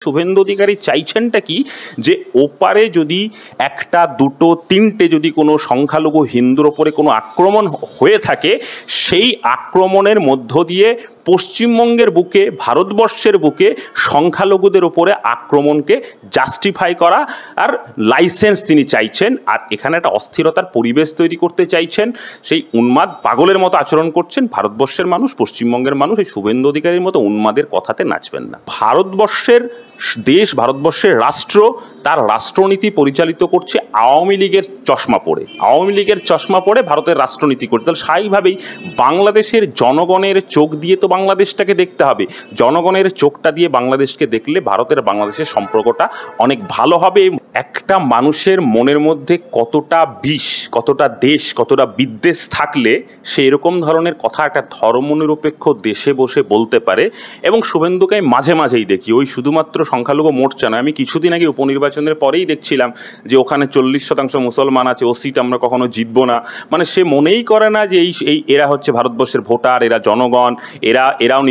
শুভেন্দু অধিকারী চাইছেনটা কি, যে ওপারে যদি একটা দুটো তিনটে যদি কোনো সংখ্যালঘু হিন্দুর ওপরে কোনো আক্রমণ হয়ে থাকে, সেই আক্রমণের মধ্য দিয়ে পশ্চিমবঙ্গের বুকে, ভারতবর্ষের বুকে সংখ্যালঘুদের ওপরে আক্রমণকে জাস্টিফাই করা আর লাইসেন্স তিনি চাইছেন। আর এখানে একটা অস্থিরতার পরিবেশ তৈরি করতে চাইছেন। সেই উন্মাদ পাগলের মতো আচরণ করছেন। ভারতবর্ষের মানুষ, পশ্চিমবঙ্গের মানুষ এই শুভেন্দু অধিকারীর মতো উন্মাদের কথাতে নাচবেন না। ভারতবর্ষের দেশ, ভারতবর্ষের রাষ্ট্র, তার রাষ্ট্রনীতি পরিচালিত করছে আওয়ামী লীগের চশমা পড়ে। আওয়ামী লীগের চশমা পড়ে ভারতের রাষ্ট্রনীতি করছে। তাহলে স্বাভাবিকভাবেই বাংলাদেশের জনগণের চোখ দিয়ে তো বাংলাদেশটাকে দেখতে হবে। জনগণের চোখটা দিয়ে বাংলাদেশকে দেখলে ভারতের বাংলাদেশের সম্পর্কটা অনেক ভালো হবে। একটা মানুষের মনের মধ্যে কতটা বিষ, কতটা দেশ, কতটা বিদ্বেষ থাকলে সে এরকম ধরনের কথা একটা ধর্মনিরপেক্ষ দেশে বসে বলতে পারে। এবং শুভেন্দুকে আমি মাঝে মাঝেই দেখি, ওই শুধুমাত্র সংখ্যালঘু মোর্চা নয়, আমি কিছুদিন আগে উপনির্বাচনের পরেই দেখছিলাম যে ওখানে 40% মুসলমান আছে, ও সিট আমরা কখনো জিতবো না। মানে সে মনেই করে না যে এই এরা হচ্ছে ভারতবর্ষের ভোটার, এরা জনগণ, এরাও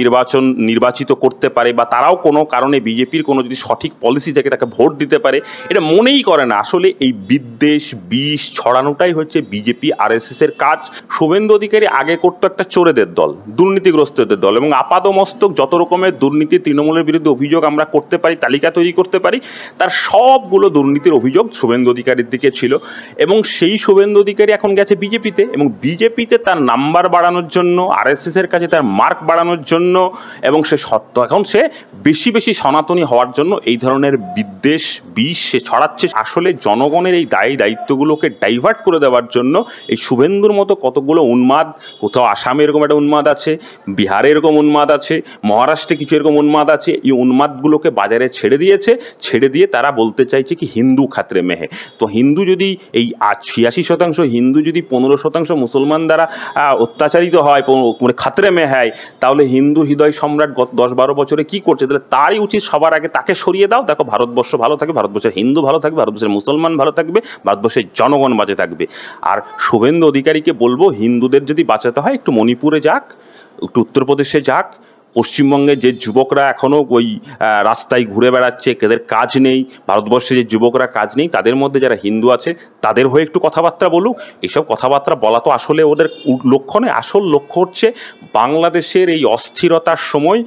নির্বাচিত করতে পারে, বা তারাও কোনো কারণে বিজেপির কোনো যদি সঠিক পলিসি থেকে তাকে ভোট দিতে পারে, এটা মনেই করে না। আসলে এই বিদ্বেষ বিষ ছড়ানোটাই হচ্ছে বিজেপি RSS এর কাজ। শুভেন্দু অধিকারী আগে করতো একটা চোরেদের দল, দুর্নীতিগ্রস্তদের দল, এবং আপাদমস্তক যত রকমের দুর্নীতি তৃণমূলের বিরুদ্ধে অভিযোগ আমরা করতে পারি, তালিকা তৈরি করতে পারি, তার সবগুলো দুর্নীতির অভিযোগ শুভেন্দু অধিকারীর দিকে ছিল। এবং সেই শুভেন্দু অধিকারী এখন গেছে বিজেপিতে, এবং বিজেপিতে তার নাম্বার বাড়ানোর জন্য, RSS এর কাছে তার মার্ক বাড়ানোর জন্য, এবং এখন সে বেশি বেশি সনাতনী হওয়ার জন্য এই ধরনের বিদ্বেষ বিষ সে ছড়াচ্ছে। আসলে জনগণের এই দায়িত্বগুলোকে ডাইভার্ট করে দেওয়ার জন্য এই শুভেন্দুর মতো কতগুলো উন্মাদ, কোথাও আসামে এরকম একটা উন্মাদ আছে, বিহারে এরকম উন্মাদ আছে, মহারাষ্ট্রে কিছু এরকম উন্মাদ আছে, এই উন্মাদগুলোকে বাজারে ছেড়ে দিয়ে তারা বলতে চাইছে কি হিন্দু খাতরে মেহে। তো হিন্দু যদি এই 86% হিন্দু যদি 15% মুসলমান দ্বারা অত্যাচারিত হয়, মানে খাতরে মে হয়, তাহলে হিন্দু হৃদয় সম্রাট গত 10-12 বছরে কি করছে? তাহলে তারই উচিত সবার আগে তাকে সরিয়ে দাও। দেখো ভারতবর্ষ ভালো থাকবে, ভারতবর্ষের হিন্দু ভালো থাকবে, ভারতবর্ষের মুসলমান ভালো থাকবে, ভারতবর্ষের জনগণ বাঁচে থাকবে। আর শুভেন্দু অধিকারীকে বলবো, হিন্দুদের যদি বাঁচাতে হয় একটু মণিপুরে যাক, একটু উত্তরপ্রদেশে যাক। পশ্চিমবঙ্গে যে যুবকরা এখনও ওই রাস্তায় ঘুরে বেড়াচ্ছে, এদের কাজ নেই, ভারতবর্ষে যে যুবকরা কাজ নেই, তাদের মধ্যে যারা হিন্দু আছে তাদের হয়ে একটু কথাবার্তা বলুক। এইসব কথাবার্তা বলা তো আসলে ওদের লক্ষ্য নয়। আসল লক্ষ্য হচ্ছে বাংলাদেশের এই অস্থিরতার সময়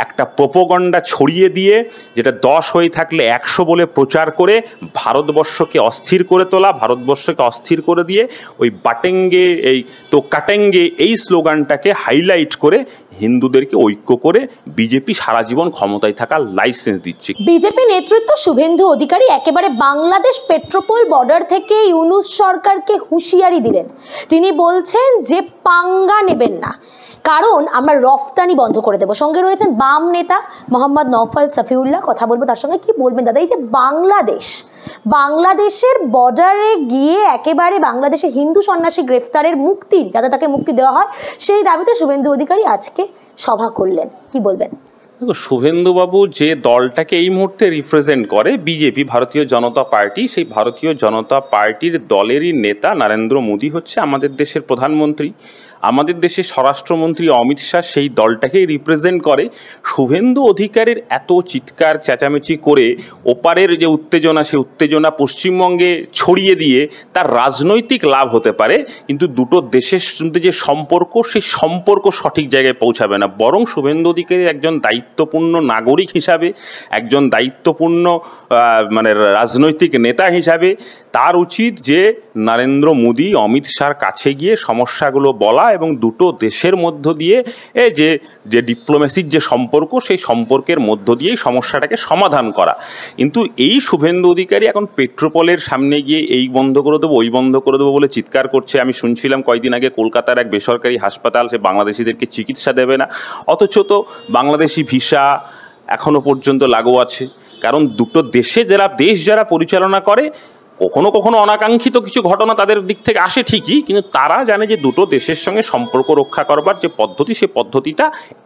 একটা প্রোপাগান্ডা ছড়িয়ে দিয়ে, যেটা 10 হয়ে থাকলে 100 বলে প্রচার করে ভারতবর্ষকে অস্থির করে তোলা, ভারতবর্ষকে অস্থির করে দিয়ে ওই বাটেঙ্গে এই তো কাটেঙ্গে এই স্লোগানটাকে হাইলাইট করে হিন্দুদেরকে ঐক্য করে বিজেপি সারা জীবন ক্ষমতায় থাকার লাইসেন্স দিচ্ছে। বিজেপি নেতৃত্ব শুভেন্দু অধিকারী একেবারে বাংলাদেশ পেট্রোপোল বর্ডার থেকে ইউনূস সরকারকে হুঁশিয়ারি দিলেন। তিনি বলছেন যে পাঙ্গা নেবেন না, কারণ আমরা রফতানি বন্ধ করে দেবো। সঙ্গে রয়েছেন বাম নেতা মোহাম্মদ নওফাল সফিউল্লাহ, কথা বলবো তার সঙ্গে। কি বলবেন দাদা, এই যে বাংলাদেশের বর্ডারে গিয়ে একেবারে বাংলাদেশের হিন্দু সন্ন্যাসী গ্রেফতারের মুক্তি, যাতে তাকে মুক্তি দেওয়া হয়, সেই দাবিতে শুভেন্দু অধিকারী আজকে সভা করলেন, কি বলবেন? শুভেন্দুবাবু যে দলটাকে এই মুহূর্তে রিপ্রেজেন্ট করে, বিজেপি, ভারতীয় জনতা পার্টি, সেই ভারতীয় জনতা পার্টির দলেরই নেতা নরেন্দ্র মোদী হচ্ছে আমাদের দেশের প্রধানমন্ত্রী। আমাদের দেশের স্বরাষ্ট্রমন্ত্রী অমিত শাহ সেই দলটাকেই রিপ্রেজেন্ট করে। শুভেন্দু অধিকারীর এত চিৎকার চেঁচামেচি করে ওপারের যে উত্তেজনা, সেই উত্তেজনা পশ্চিমবঙ্গে ছড়িয়ে দিয়ে তার রাজনৈতিক লাভ হতে পারে, কিন্তু দুটো দেশের মধ্যে যে সম্পর্ক, সেই সম্পর্ক সঠিক জায়গায় পৌঁছাবে না। বরং শুভেন্দু অধিকারী একজন দায়িত্বপূর্ণ নাগরিক হিসাবে, একজন দায়িত্বপূর্ণ মানে রাজনৈতিক নেতা হিসাবে তার উচিত যে নরেন্দ্র মোদী, অমিত শাহর কাছে গিয়ে সমস্যাগুলো বলা এবং দুটো দেশের মধ্য দিয়ে যে ডিপ্লোমেসির যে সম্পর্ক, সেই সম্পর্কের মধ্য দিয়েই সমস্যাটাকে সমাধান করা। কিন্তু এই শুভেন্দু অধিকারী এখন পেট্রোপলের সামনে গিয়ে এই বন্ধ করে দেবো, ওই বন্ধ করে দেবো বলে চিৎকার করছে। আমি শুনছিলাম কয়েকদিন আগে কলকাতার এক বেসরকারি হাসপাতাল সে বাংলাদেশিদেরকে চিকিৎসা দেবে না, অথচ তো বাংলাদেশি ভিসা এখনও পর্যন্ত লাগু আছে। কারণ দুটো দেশ যারা পরিচালনা করে, কখনো কখনো অনাকাঙ্ক্ষিত কিছু ঘটনা তাদের দিক থেকে আসে ঠিকই, কিন্তু তারা জানে যে দুটো দেশের সঙ্গে সম্পর্ক রক্ষা করবার যে পদ্ধতি, সে পদ্ধতিটা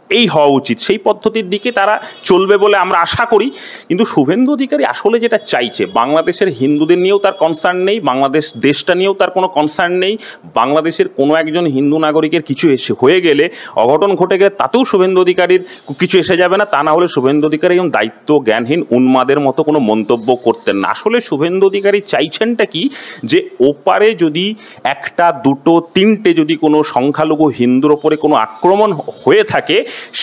এই হওয়া উচিত, সেই পদ্ধতির দিকে তারা চলবে বলে আমরা আশা করি। কিন্তু শুভেন্দু অধিকারী আসলে যেটা চাইছে, বাংলাদেশের হিন্দুদের নিয়েও তার কনসার্ন নেই, বাংলাদেশ দেশটা নিয়েও তার কোনো কনসার্ন নেই, বাংলাদেশের কোনো একজন হিন্দু নাগরিকের কিছু হয়ে গেলে, অঘটন ঘটে গেলে তাতেও শুভেন্দু অধিকারীর কিছু এসে যাবে না। তা না হলে শুভেন্দু অধিকারী একজন দায়িত্ব জ্ঞানহীন উন্মাদের মতো কোনো মন্তব্য করতেন না। আসলে শুভেন্দু অধিকারী চাইছেনটা কি, যে ওপারে যদি একটা দুটো তিনটে যদি কোনো সংখ্যালঘু হিন্দুর ওপরে কোনো আক্রমণ হয়ে থাকে,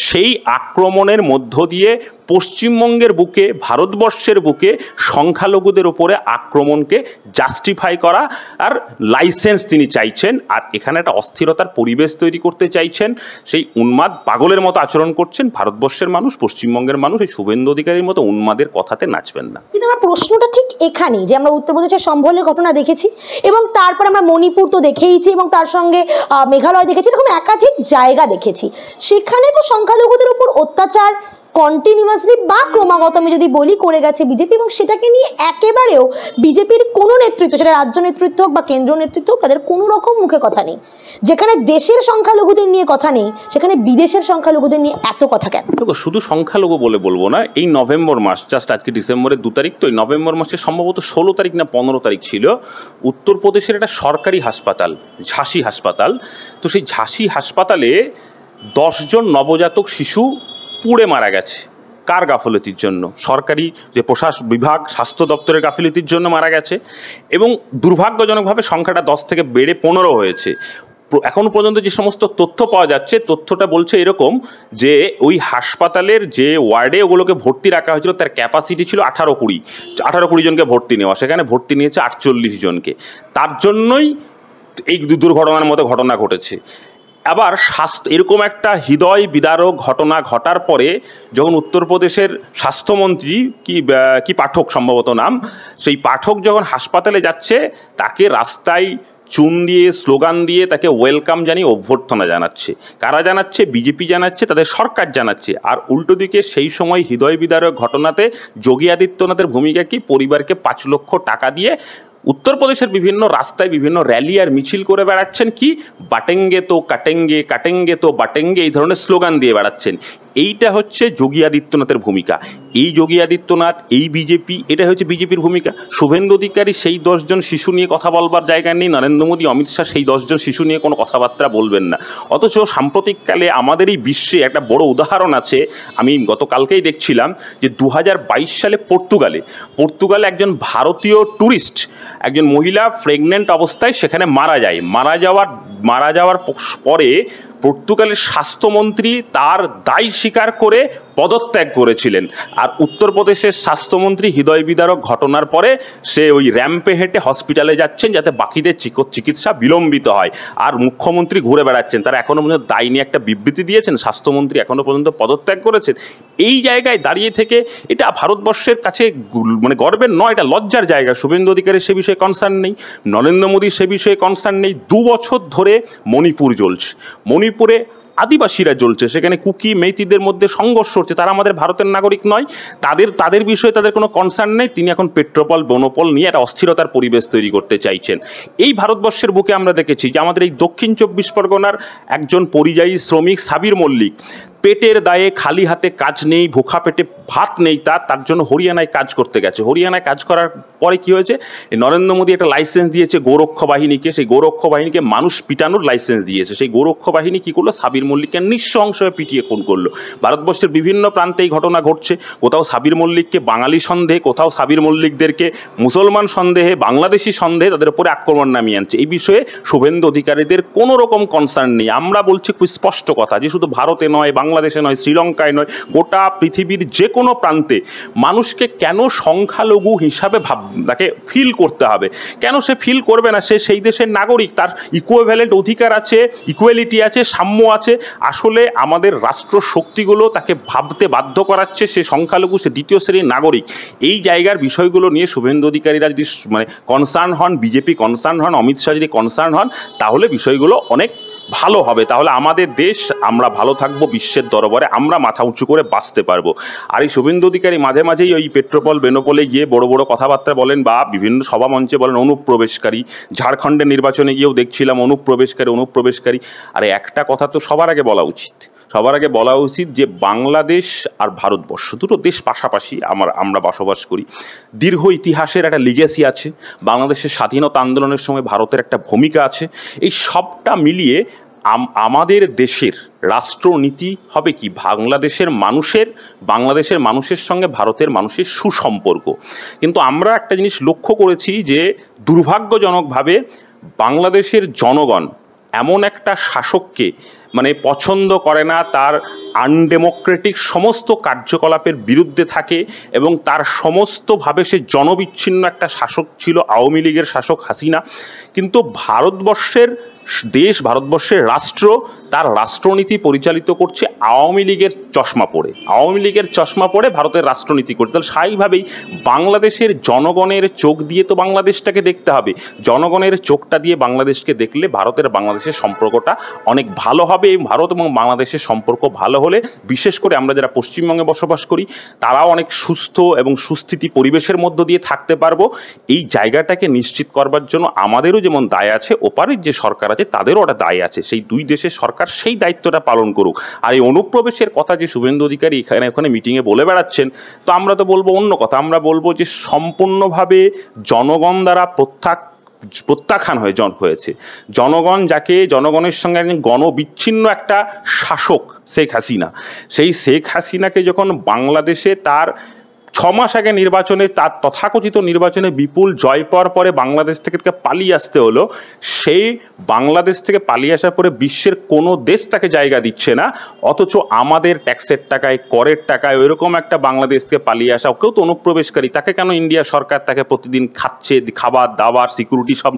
সেই আক্রমণের মধ্য দিয়ে পশ্চিমবঙ্গের বুকে, ভারতবর্ষের বুকে সংখ্যালঘুদের ওপরে আক্রমণকে জাস্টিফাই করা আর লাইসেন্স তিনি চাইছেন। আর এখানে একটা অস্থিরতার পরিবেশ তৈরি করতে চাইছেন। সেই উন্মাদ পাগলের মতো আচরণ করছেন। ভারতবর্ষের মানুষ, পশ্চিমবঙ্গের মানুষ এই শুভেন্দু অধিকারীর মতো উন্মাদের কথাতে নাচবেন না। কিন্তু আমার প্রশ্নটা ঠিক এখানেই, যে আমরা উত্তরপ্রদেশের সম্ভলের ঘটনা দেখেছি এবং তারপর আমরা মণিপুর তো দেখেইছি এবং তার সঙ্গে মেঘালয় দেখেছি, এরকম একাধিক জায়গা দেখেছি। সেখানে তো সংখ্যালঘুদের উপর অত্যাচার কন্টিনিউয়াসলি বা ক্রমাগত আমি যদি বলি করে গেছে বিজেপি, এবং সেটাকে নিয়ে একেবারেও বিজেপির কোনো নেতৃত্ব, সেটা রাজ্য নেতৃত্ব হোক বা কেন্দ্র নেতৃত্ব হোক, তাদের কোনো রকম মুখে কথা নেই। যেখানে দেশের সংখ্যালঘুদের নিয়ে কথা নেই, সেখানে বিদেশের সংখ্যালঘুদের নিয়ে এত কথা কেন? দেখো, শুধু সংখ্যালঘু বলে বলবো না, এই নভেম্বর মাস, জাস্ট আজকে ডিসেম্বরের 2 তারিখ, তো এই নভেম্বর মাসে সম্ভবত 16 তারিখ না 15 তারিখ ছিল, উত্তরপ্রদেশের একটা সরকারি হাসপাতাল, ঝাঁসি হাসপাতাল, তো সেই ঝাঁসি হাসপাতালে 10 জন নবজাতক শিশু পুড়ে মারা গেছে। কার গাফলতির জন্য? সরকারি যে প্রশাসন বিভাগ, স্বাস্থ্য দপ্তরের গাফিলতির জন্য মারা গেছে। এবং দুর্ভাগ্যজনকভাবে সংখ্যাটা 10 থেকে বেড়ে 15 হয়েছে। এখনো পর্যন্ত যে সমস্ত তথ্য পাওয়া যাচ্ছে, তথ্যটা বলছে এরকম যে ওই হাসপাতালের যে ওয়ার্ডে ওগুলোকে ভর্তি রাখা হয়েছিল, তার ক্যাপাসিটি ছিল 18-20 জনকে ভর্তি নেওয়া, সেখানে ভর্তি নিয়েছে 48 জনকে। তার জন্যই এই দুর্ঘটনার মতো ঘটনা ঘটেছে। আবার এরকম একটা হৃদয় বিদারক ঘটনা ঘটার পরে যখন উত্তরপ্রদেশের স্বাস্থ্যমন্ত্রী কি পাঠক সম্ভবত নাম, সেই পাঠক যখন হাসপাতালে যাচ্ছে, তাকে রাস্তায় চুন দিয়ে, স্লোগান দিয়ে তাকে ওয়েলকাম জানিয়ে অভ্যর্থনা জানাচ্ছে। কারা জানাচ্ছে? বিজেপি জানাচ্ছে, তাদের সরকার জানাচ্ছে। আর উল্টো দিকে সেই সময় হৃদয় বিদারক ঘটনাতে যোগী আদিত্যনাথের ভূমিকা কি? পরিবারকে 5 লক্ষ টাকা দিয়ে উত্তরপ্রদেশের বিভিন্ন রাস্তায় বিভিন্ন র্যালি আর মিছিল করে বেড়াচ্ছেন। কি? বাটেঙ্গে তো কাটেঙ্গে, কাটেঙ্গে তো বাটেঙ্গে, এই ধরনের স্লোগান দিয়ে বেড়াচ্ছেন। এইটা হচ্ছে যোগী আদিত্যনাথের ভূমিকা। এই যোগী আদিত্যনাথ, এই বিজেপি, এটা হচ্ছে বিজেপির ভূমিকা। শুভেন্দু অধিকারী সেই 10 জন শিশু নিয়ে কথা বলবার জায়গা নেই। নরেন্দ্র মোদী, অমিত শাহ সেই 10 জন শিশু নিয়ে কোনো কথাবার্তা বলবেন না। অথচ সাম্প্রতিককালে আমাদের এই বিশ্বে একটা বড় উদাহরণ আছে। আমি গতকালকেই দেখছিলাম যে 2022 সালে পর্তুগালে একজন ভারতীয় ট্যুরিস্ট, একজন মহিলা প্রেগনেন্ট অবস্থায় সেখানে মারা যাওয়ার পরে পর্তুগালের স্বাস্থ্যমন্ত্রী তার দায় স্বীকার করে পদত্যাগ করেছিলেন। আর উত্তরপ্রদেশের স্বাস্থ্যমন্ত্রী হৃদয় বিদারক ঘটনার পরে সে ওই র্যাম্পে হেঁটে হসপিটালে যাচ্ছেন যাতে বাকিদের চিকিৎসা বিলম্বিত হয়। আর মুখ্যমন্ত্রী ঘুরে বেড়াচ্ছেন। তারা এখনও পর্যন্ত দায় নিয়ে একটা বিবৃতি দিয়েছেন, স্বাস্থ্যমন্ত্রী এখনও পর্যন্ত পদত্যাগ করেছেন। এই জায়গায় দাঁড়িয়ে থেকে এটা ভারতবর্ষের কাছে মানে গর্বের নয়, এটা লজ্জার জায়গা। শুভেন্দু অধিকারীর সে বিষয়ে কনসার্ন নেই, নরেন্দ্র মোদীর সে বিষয়ে কনসার্ন নেই। 2 বছর ধরে মণিপুর জ্বলছে, মণিপুরে আদিবাসীরা জ্বলছে, সেখানে কুকি মেইতিদের মধ্যে সংঘর্ষ হচ্ছে। তারা আমাদের ভারতের নাগরিক নয়, তাদের বিষয়ে তাদের কোনো কনসার্ন নেই। তিনি এখন পেট্রোপল বনপল নিয়ে একটা অস্থিরতার পরিবেশ তৈরি করতে চাইছেন। এই ভারতবর্ষের বুকে আমরা দেখেছি যে আমাদের এই দক্ষিণ 24 পরগনার একজন পরিযায়ী শ্রমিক সাবির মল্লিক, পেটের দায়ে খালি হাতে কাজ নেই, ভুখা পেটে ভাত নেই, তার জন্য হরিয়ানায় কাজ করতে গেছে। হরিয়ানায় কাজ করার পরে কি হয়েছে? নরেন্দ্র মোদী একটা লাইসেন্স দিয়েছে গোরক্ষ বাহিনীকে, সেই গোরক্ষ বাহিনীকে মানুষ পিটানোর লাইসেন্স দিয়েছে। সেই গোরক্ষ বাহিনী কী করলো? সাবির মল্লিককে নৃশংসভাবে পিটিয়ে খুন করলো। ভারতবর্ষের বিভিন্ন প্রান্তে এই ঘটনা ঘটছে। কোথাও সাবির মল্লিককে বাঙালি সন্দেহে, কোথাও সাবির মল্লিকদেরকে মুসলমান সন্দেহে, বাংলাদেশি সন্দেহে তাদের উপরে আক্রমণ নামিয়ে আনছে। এই বিষয়ে শুভেন্দু অধিকারীদের কোনো রকম কনসার্ন নেই। আমরা বলছি খুব স্পষ্ট কথা যে শুধু ভারতে নয়, বাংলাদেশে নয়, শ্রীলঙ্কায় নয়, গোটা পৃথিবীর যে কোনো প্রান্তে মানুষকে কেন সংখ্যালঘু হিসাবে তাকে ফিল করতে হবে? কেন সে ফিল করবে না? সে সেই দেশের নাগরিক, তার ইকুইভ্যালেন্ট অধিকার আছে, ইকুয়ালিটি আছে, সাম্য আছে। আসলে আমাদের রাষ্ট্র শক্তিগুলো তাকে ভাবতে বাধ্য করাচ্ছে সে সংখ্যালঘু, সে দ্বিতীয় শ্রেণীর নাগরিক। এই জায়গার বিষয়গুলো নিয়ে শুভেন্দু অধিকারীরা যদি কনসার্ন হন, বিজেপি কনসার্ন হন, অমিত শাহ যদি কনসার্ন হন, তাহলে বিষয়গুলো অনেক ভালো হবে। তাহলে আমাদের দেশ, আমরা ভালো থাকবো, বিশ্বের দরবারে আমরা মাথা উঁচু করে বাঁচতে পারবো। আর এই শুভেন্দু অধিকারী মাঝে মাঝেই ওই পেট্রোপল বেনোপলে গিয়ে বড় বড় কথাবার্তা বলেন বা বিভিন্ন সভা মঞ্চে বলেন অনুপ্রবেশকারী। ঝাড়খণ্ডের নির্বাচনে গিয়েও দেখছিলাম অনুপ্রবেশকারী। আরে একটা কথা তো সবার আগে বলা উচিত, সবার আগে বলা উচিত যে বাংলাদেশ আর ভারতবর্ষ দুটো দেশ পাশাপাশি আমরা বসবাস করি। দীর্ঘ ইতিহাসের একটা লিগেসি আছে, বাংলাদেশের স্বাধীনতা আন্দোলনের সময় ভারতের একটা ভূমিকা আছে। এই সবটা মিলিয়ে আমাদের দেশের রাষ্ট্রনীতি হবে কি বাংলাদেশের মানুষের সঙ্গে ভারতের মানুষের সুসম্পর্ক। কিন্তু আমরা একটা জিনিস লক্ষ্য করেছি যে দুর্ভাগ্যজনকভাবে বাংলাদেশের জনগণ এমন একটা শাসককে পছন্দ করে না, তার আনডেমোক্রেটিক সমস্ত কার্যকলাপের বিরুদ্ধে থাকে এবং তার সমস্তভাবে সে জনবিচ্ছিন্ন একটা শাসক ছিল আওয়ামী লীগের শাসক হাসিনা। কিন্তু ভারতবর্ষের রাষ্ট্র তার রাষ্ট্রনীতি পরিচালিত করছে আওয়ামী লীগের চশমা পড়ে ভারতের রাষ্ট্রনীতি করছে। তাহলে স্বাভাবিকভাবেই বাংলাদেশের জনগণের চোখ দিয়ে তো বাংলাদেশটাকে দেখতে হবে, জনগণের চোখটা দিয়ে বাংলাদেশকে দেখলে ভারতের বাংলাদেশের সম্পর্কটা অনেক ভালো হবে। এবং ভারত এবং বাংলাদেশের সম্পর্ক ভালো হলে বিশেষ করে আমরা যারা পশ্চিমবঙ্গে বসবাস করি তারাও অনেক সুস্থ এবং সুস্থিতি পরিবেশের মধ্য দিয়ে থাকতে পারবো। এই জায়গাটাকে নিশ্চিত করবার জন্য আমাদেরও যেমন দায় আছে, ওপারের যে সরকার আছে তাদেরও একটা দায় আছে। সেই দুই দেশের সরকার সেই দায়িত্বটা পালন করুক। আর এই অনুপ্রবেশের কথা যে শুভেন্দু অধিকারী ওখানে মিটিংয়ে বলে বেড়াচ্ছেন, তো আমরা তো বলবো অন্য কথা। আমরা বলবো যে সম্পূর্ণভাবে জনগণ দ্বারা প্রত্যাখ্যান হয়েছে। জনগণের সঙ্গে একজন গণবিচ্ছিন্ন একটা শাসক শেখ হাসিনা, সেই শেখ হাসিনাকে যখন বাংলাদেশে তার 6 মাস আগে তার তথাকথিত নির্বাচনে বিপুল জয় পাওয়ার পরে বাংলাদেশ থেকে পালিয়ে আসতে হলো, সেই বাংলাদেশ থেকে পালিয়ে আসার পরে বিশ্বের কোনো দেশ তাকে জায়গা দিচ্ছে না, অথচ আমাদের ট্যাক্সের টাকায় করের টাকায় ওইরকম একটা বাংলাদেশ থেকে পালিয়ে আসা, কেউ তো অনুপ্রবেশকারী, তাকে কেন ইন্ডিয়া সরকার তাকে প্রতিদিন খাচ্ছে, খাবার দাবার সিকিউরিটি সব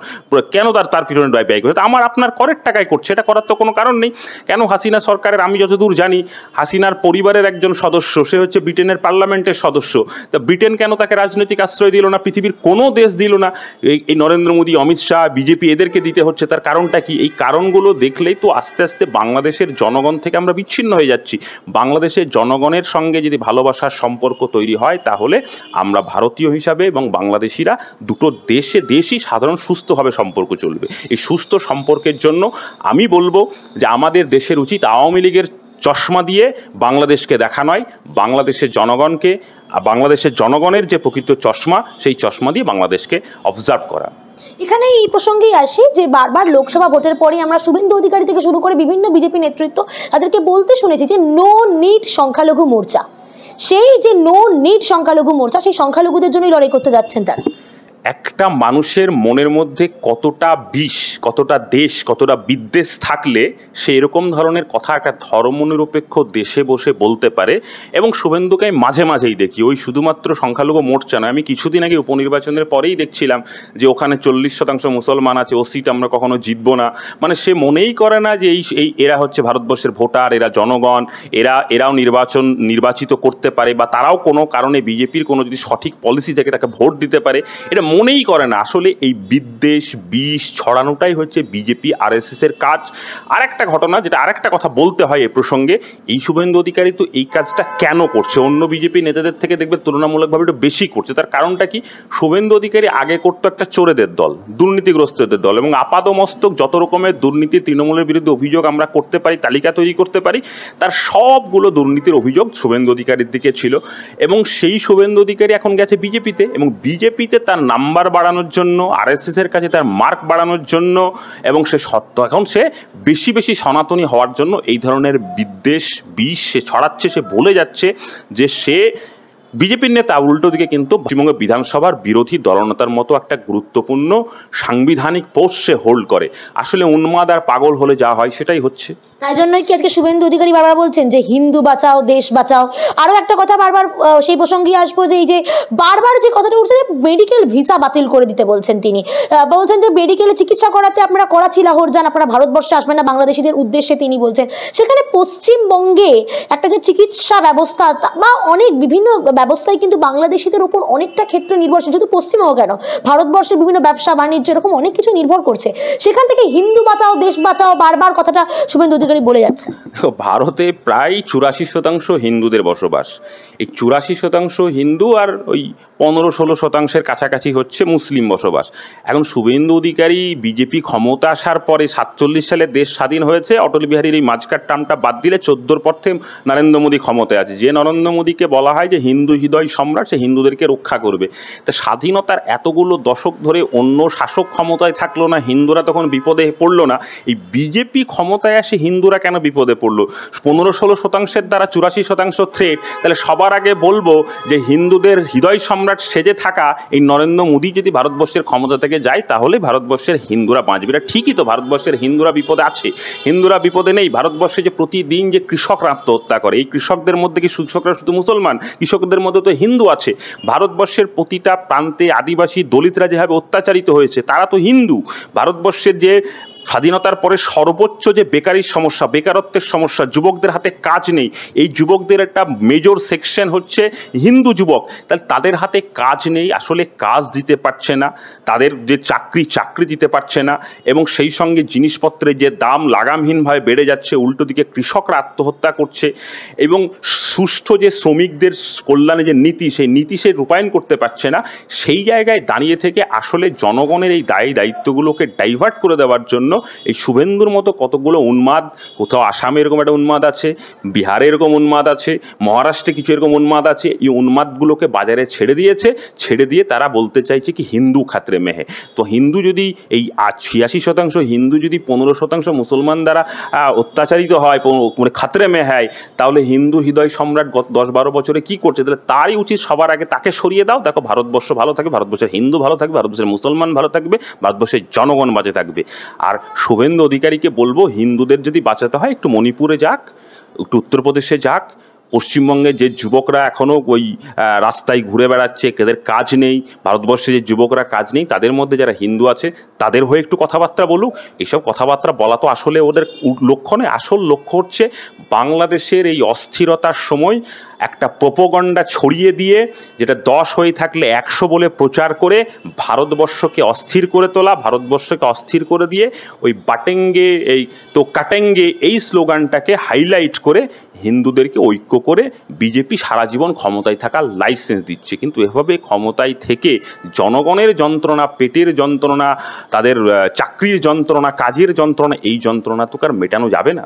কেন তার পিছনে ব্যয় করছে? আমার আপনার করের টাকায় করছে, এটা করার তো কোনো কারণ নেই। কেন হাসিনা সরকারের, আমি যতদূর জানি হাসিনার পরিবারের একজন সদস্য, সে হচ্ছে ব্রিটেনের পার্লামেন্টের সদস্য, তা ব্রিটেন কেন তাকে রাজনৈতিক আশ্রয় দিল না? পৃথিবীর কোনো দেশ দিল না। এই নরেন্দ্র মোদী, অমিত শাহ, বিজেপি এদেরকে দিতে হচ্ছে। তার কারণটা কি? এই কারণগুলো দেখলেই তো আস্তে আস্তে বাংলাদেশের জনগণ থেকে আমরা বিচ্ছিন্ন হয়ে যাচ্ছি। বাংলাদেশের জনগণের সঙ্গে যদি ভালোবাসার সম্পর্ক তৈরি হয় তাহলে আমরা ভারতীয় হিসাবে এবং বাংলাদেশিরা দুটো দেশই সাধারণ সুস্থভাবে সম্পর্ক চলবে। এই সুস্থ সম্পর্কের জন্য আমি বলবো যে আমাদের দেশের উচিত আওয়ামী লীগের চশমা দিয়ে বাংলাদেশকে দেখা নয়, বাংলাদেশের জনগণের যে প্রকৃত চশমা, সেই চশমা দিয়ে বাংলাদেশকে অবজার্ভ করা। এখানে এই প্রসঙ্গেই আসি যে বারবার লোকসভা ভোটের পরে আমরা শুভেন্দু অধিকারী থেকে শুরু করে বিভিন্ন বিজেপি নেতৃত্ব তাদেরকে বলতে শুনেছি যে নো নিড সংখ্যালঘু মোর্চা। সেই যে নো নিড সংখ্যালঘু মোর্চা, সেই সংখ্যালঘুদের জন্যই লড়াই করতে যাচ্ছেন তারা। একটা মানুষের মনের মধ্যে কতটা বিষ, কতটা দেশ, কতটা বিদ্বেষ থাকলে সে এরকম ধরনের কথা একটা ধর্মনিরপেক্ষ দেশে বসে বলতে পারে। এবং শুভেন্দুকে আমি মাঝে মাঝেই দেখি, ওই শুধুমাত্র সংখ্যালঘু মোর্চা নয়, আমি কিছুদিন আগে উপনির্বাচনের পরেই দেখছিলাম যে ওখানে 40% মুসলমান আছে, ও সিট আমরা কখনো জিতবো না। সে মনেই করে না যে এরা হচ্ছে ভারতবর্ষের ভোটার, এরা জনগণ, এরাও নির্বাচিত করতে পারে, বা তারাও কোনো কারণে বিজেপির কোনো যদি সঠিক পলিসি থেকে তাকে ভোট দিতে পারে, এটা মনেই করে না। আসলে এই বিদ্বেষ বিষ ছড়ানোটাই হচ্ছে বিজেপি RSS এর কাজ। আরেকটা ঘটনা, যেটা আরেকটা কথা বলতে হয় এ প্রসঙ্গে, এই শুভেন্দু অধিকারী তো এই কাজটা কেন করছে? অন্য বিজেপি নেতাদের থেকে দেখবে তুলনামূলকভাবে একটু বেশি করছে। তার কারণটা কি? শুভেন্দু অধিকারী আগে করতো একটা চোরেদের দল, দুর্নীতিগ্রস্তদের দল, এবং আপাদমস্তক যত রকমের দুর্নীতি তৃণমূলের বিরুদ্ধে অভিযোগ আমরা করতে পারি, তালিকা তৈরি করতে পারি, তার সবগুলো দুর্নীতির অভিযোগ শুভেন্দু অধিকারীর দিকে ছিল। এবং সেই শুভেন্দু অধিকারী এখন গেছে বিজেপিতে, এবং বিজেপিতে তার নাম্বার বাড়ানোর জন্য, RSS এর কাছে তার মার্ক বাড়ানোর জন্য, এবং এখন সে বেশি বেশি সনাতনী হওয়ার জন্য এই ধরনের বিদ্বেষ বিষ সে ছড়াচ্ছে। সে বলে যাচ্ছে যে সে বিজেপির নেতা, উল্টো দিকে কিন্তু পশ্চিমবঙ্গ বিধানসভার বিরোধী দলনেতার মতো একটা গুরুত্বপূর্ণ সাংবিধানিক পোস্ট সে হোল্ড করে। আসলে উন্মাদ আর পাগল হলে যা হয় সেটাই হচ্ছে। তাই জন্যই কি আজকে শুভেন্দু অধিকারী বারবার বলছেন যে হিন্দু বাঁচাও, দেশ বাঁচাও। আরও একটা কথা বারবার সেই প্রসঙ্গে আসবো, যে এই যে বারবার যে কথাটা উঠছে যে মেডিকেল ভিসা বাতিল করে দিতে বলছেন তিনি, বলছেন যে মেডিকেলে চিকিৎসা করাতে আপনারা করাচি লাহোর যান, আপনারা ভারতবর্ষে আসবেন না, বাংলাদেশিদের উদ্দেশ্যে তিনি বলছেন। সেখানে পশ্চিমবঙ্গে একটা যে চিকিৎসা ব্যবস্থা বা অনেক বিভিন্ন ব্যবস্থায় কিন্তু বাংলাদেশিদের উপর অনেকটা ক্ষেত্রে নির্ভরশীল, শুধু পশ্চিমবঙ্গ কেন, ভারতবর্ষের বিভিন্ন ব্যবসা বাণিজ্য এরকম অনেক কিছু নির্ভর করছে। সেখান থেকে হিন্দু বাঁচাও দেশ বাঁচাও বারবার কথাটা শুভেন্দু অধিকারী বলে যাচ্ছে। ভারতে প্রায় 84% হিন্দুদের বসবাস। এই 84% হিন্দু আর ওই 15-16% কাছাকাছি হচ্ছে মুসলিম বসবাস। এখন শুভেন্দু অধিকারী বিজেপি ক্ষমতা আসার পরে 47 সালে দেশ স্বাধীন হয়েছে, অটল বিহারীর এই মাঝকার টার্মটা বাদ দিলে 14 পর থেকে নরেন্দ্র মোদী ক্ষমতায় আছে। যে নরেন্দ্র মোদীকে বলা হয় যে হিন্দু হৃদয় সম্রাট, সে হিন্দুদেরকে রক্ষা করবে। তা স্বাধীনতার এতগুলো দশক ধরে অন্য শাসক ক্ষমতায় থাকলো না, হিন্দুরা তখন বিপদে পড়লো না। এই বিজেপি ক্ষমতায় আসে হিন্দুরা কেন বিপদে পড়লো? 15-16% দ্বারা 84% থ্রেট। তাহলে সবার আগে বলবো যে হিন্দুদের হৃদয় সম্রাট সেজে থাকা এই নরেন্দ্র মোদী যদি ভারতবর্ষের ক্ষমতা থেকে যায়, তাহলে ভারতবর্ষের হিন্দুরা বাঁচবে। এটা ঠিকই তো, ভারতবর্ষের হিন্দুরা বিপদে আছে, হিন্দুরা বিপদে নেই। ভারতবর্ষে যে প্রতিদিন যে কৃষকরা আত্মহত্যা করে, এই কৃষকদের মধ্যে কি কৃষকরা শুধু মুসলমান? কৃষকদের মধ্যে তো হিন্দু আছে। ভারতবর্ষের প্রতিটা প্রান্তে আদিবাসী দলিতরা যেভাবে অত্যাচারিত হয়েছে, তারা তো হিন্দু। ভারতবর্ষের যে স্বাধীনতার পরে সর্বোচ্চ যে বেকারির সমস্যা, বেকারত্বের সমস্যা, যুবকদের হাতে কাজ নেই, এই যুবকদের একটা মেজর সেকশন হচ্ছে হিন্দু যুবক। তাহলে তাদের হাতে কাজ নেই, আসলে কাজ দিতে পারছে না, তাদের যে চাকরি দিতে পারছে না, এবং সেই সঙ্গে জিনিসপত্রের যে দাম লাগামহীনভাবে বেড়ে যাচ্ছে, উল্টো দিকে কৃষকরা আত্মহত্যা করছে, এবং সুষ্ঠু যে শ্রমিকদের কল্যাণে যে নীতি, সেই নীতি সে রূপায়ণ করতে পারছে না। সেই জায়গায় দাঁড়িয়ে থেকে আসলে জনগণের এই দায়িত্বগুলোকে ডাইভার্ট করে দেওয়ার জন্য এই শুভেন্দুর মতো কতগুলো উন্মাদ, কোথাও আসামে এরকম একটা উন্মাদ আছে, বিহারে এরকম উন্মাদ আছে, মহারাষ্ট্রে কিছু এরকম উন্মাদ আছে, এই উন্মাদগুলোকে বাজারে ছেড়ে দিয়েছে। ছেড়ে দিয়ে তারা বলতে চাইছে কি হিন্দু খাতরে মেহে। তো হিন্দু যদি এই 86% হিন্দু যদি 15% মুসলমান দ্বারা অত্যাচারিত হয়, মানে খাতরে মে হয়, তাহলে হিন্দু হৃদয় সম্রাট গত 10-12 বছরে কি করছে? তাহলে তারই উচিত সবার আগে তাকে সরিয়ে দাও। দেখো ভারতবর্ষ ভালো থাকবে, ভারতবর্ষের হিন্দু ভালো থাকবে, ভারতবর্ষের মুসলমান ভালো থাকবে, ভারতবর্ষের জনগণ বাঁচে থাকবে। আর শুভেন্দু অধিকারীকে বলবো, হিন্দুদের যদি বাঁচাতে হয় একটু মণিপুরে যাক, একটু উত্তরপ্রদেশে যাক। পশ্চিমবঙ্গে যে যুবকরা এখনও ওই রাস্তায় ঘুরে বেড়াচ্ছে, এদের কাজ নেই, ভারতবর্ষে যে যুবকরা কাজ নেই, তাদের মধ্যে যারা হিন্দু আছে তাদের হয়ে একটু কথাবার্তা বলুক। এইসব কথাবার্তা বলা তো আসলে ওদের লক্ষ্য নয়। আসল লক্ষ্য হচ্ছে বাংলাদেশের এই অস্থিরতার সময় একটা প্রোপাগান্ডা ছড়িয়ে দিয়ে, যেটা 10 হয়ে থাকলে 100 বলে প্রচার করে ভারতবর্ষকে অস্থির করে তোলা, ভারতবর্ষকে অস্থির করে দিয়ে ওই বাটেঙ্গে এই তো কাটেঙ্গে এই স্লোগানটাকে হাইলাইট করে হিন্দুদেরকে ঐক্য করে বিজেপি সারা জীবন ক্ষমতায় থাকার লাইসেন্স দিচ্ছে। কিন্তু এভাবে ক্ষমতায় থেকে জনগণের যন্ত্রণা, পেটের যন্ত্রণা, তাদের চাকরির যন্ত্রণা, কাজের যন্ত্রণা, এই যন্ত্রণা তো আর মেটানো যাবে না।